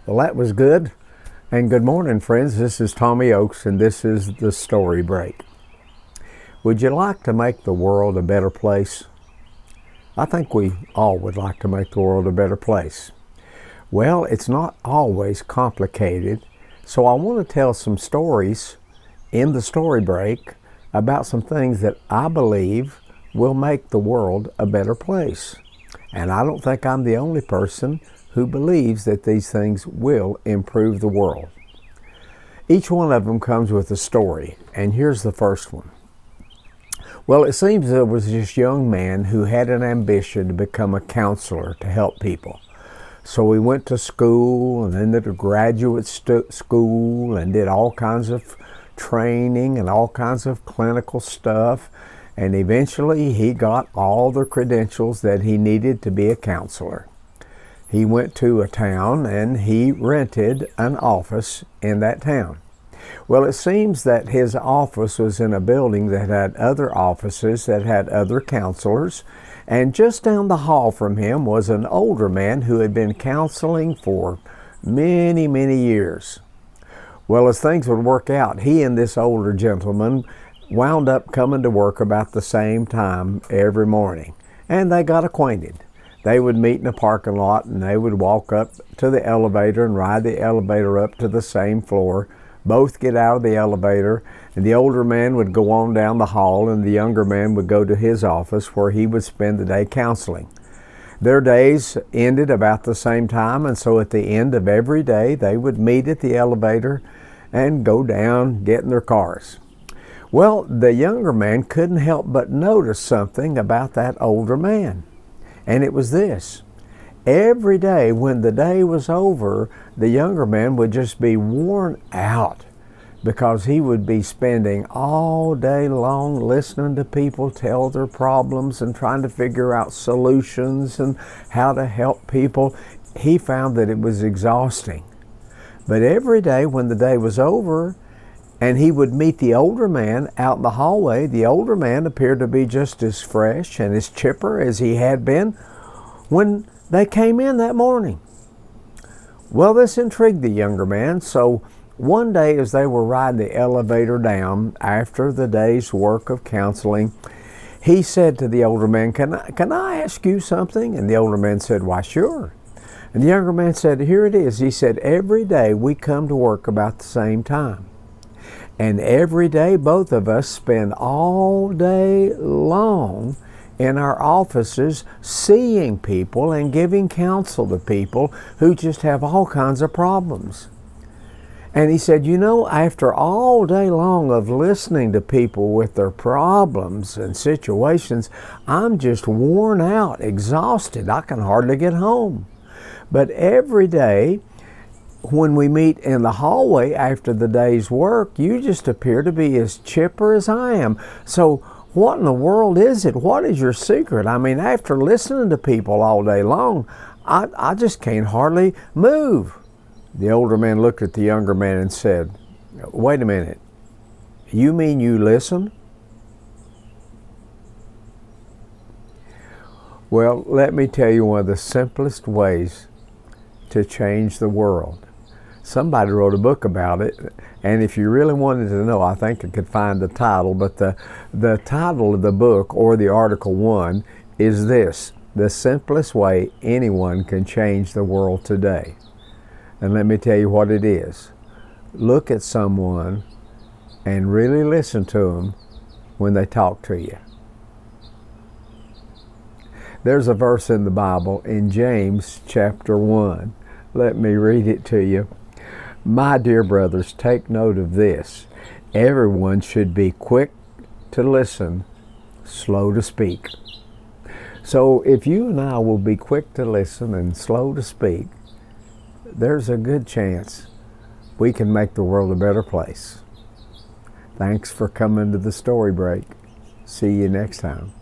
Well, that was good. And good morning, friends. This is Tommy Oakes, and this is the Story Break. Would you like to make the world a better place? I think we all would like to make the world a better place. Well, it's not always complicated, so I want to tell some stories in the Story Break about some things that I believe will make the world a better place. And I don't think I'm the only person who believes that these things will improve the world. Each one of them comes with a story, and here's the first one. Well, it seems there was this young man who had an ambition to become a counselor to help people. So he went to school and then did a graduate school and did all kinds of training and all kinds of clinical stuff. And eventually he got all the credentials that he needed to be a counselor. He went to a town and he rented an office in that town. Well, it seems that his office was in a building that had other offices that had other counselors. And just down the hall from him was an older man who had been counseling for many, many years. Well, as things would work out, he and this older gentleman wound up coming to work about the same time every morning. And they got acquainted. They would meet in a parking lot and they would walk up to the elevator and ride the elevator up to the same floor. Both get out of the elevator, and the older man would go on down the hall and the younger man would go to his office where he would spend the day counseling. Their days ended about the same time, and so at the end of every day they would meet at the elevator and go down, get in their cars. Well, the younger man couldn't help but notice something about that older man. And it was this. Every day when the day was over, the younger man would just be worn out because he would be spending all day long listening to people tell their problems and trying to figure out solutions and how to help people. He found that it was exhausting. But every day when the day was over and he would meet the older man out in the hallway, the older man appeared to be just as fresh and as chipper as he had been when they came in that morning. Well, this intrigued the younger man, so one day as they were riding the elevator down after the day's work of counseling, he said to the older man, Can I ask you something? And the older man said, why, sure. And the younger man said, here it is. He said, every day we come to work about the same time. And every day both of us spend all day long in our offices seeing people and giving counsel to people who just have all kinds of problems. And he said, you know, after all day long of listening to people with their problems and situations, I'm just worn out, exhausted. I can hardly get home. But every day when we meet in the hallway after the day's work, you just appear to be as chipper as I am. So what in the world is it? What is your secret? I mean, after listening to people all day long, I just can't hardly move. The older man looked at the younger man and said, wait a minute, you mean you listen? Well, let me tell you one of the simplest ways to change the world. Somebody wrote a book about it, and if you really wanted to know, I think I could find the title, but the title of the book, or the article one, is this: the simplest way anyone can change the world today. And let me tell you what it is. Look at someone and really listen to them when they talk to you. There's a verse in the Bible in James chapter 1. Let me read it to you. My dear brothers, take note of this. Everyone should be quick to listen, slow to speak. So if you and I will be quick to listen and slow to speak, there's a good chance we can make the world a better place. Thanks for coming to the Story Break. See you next time.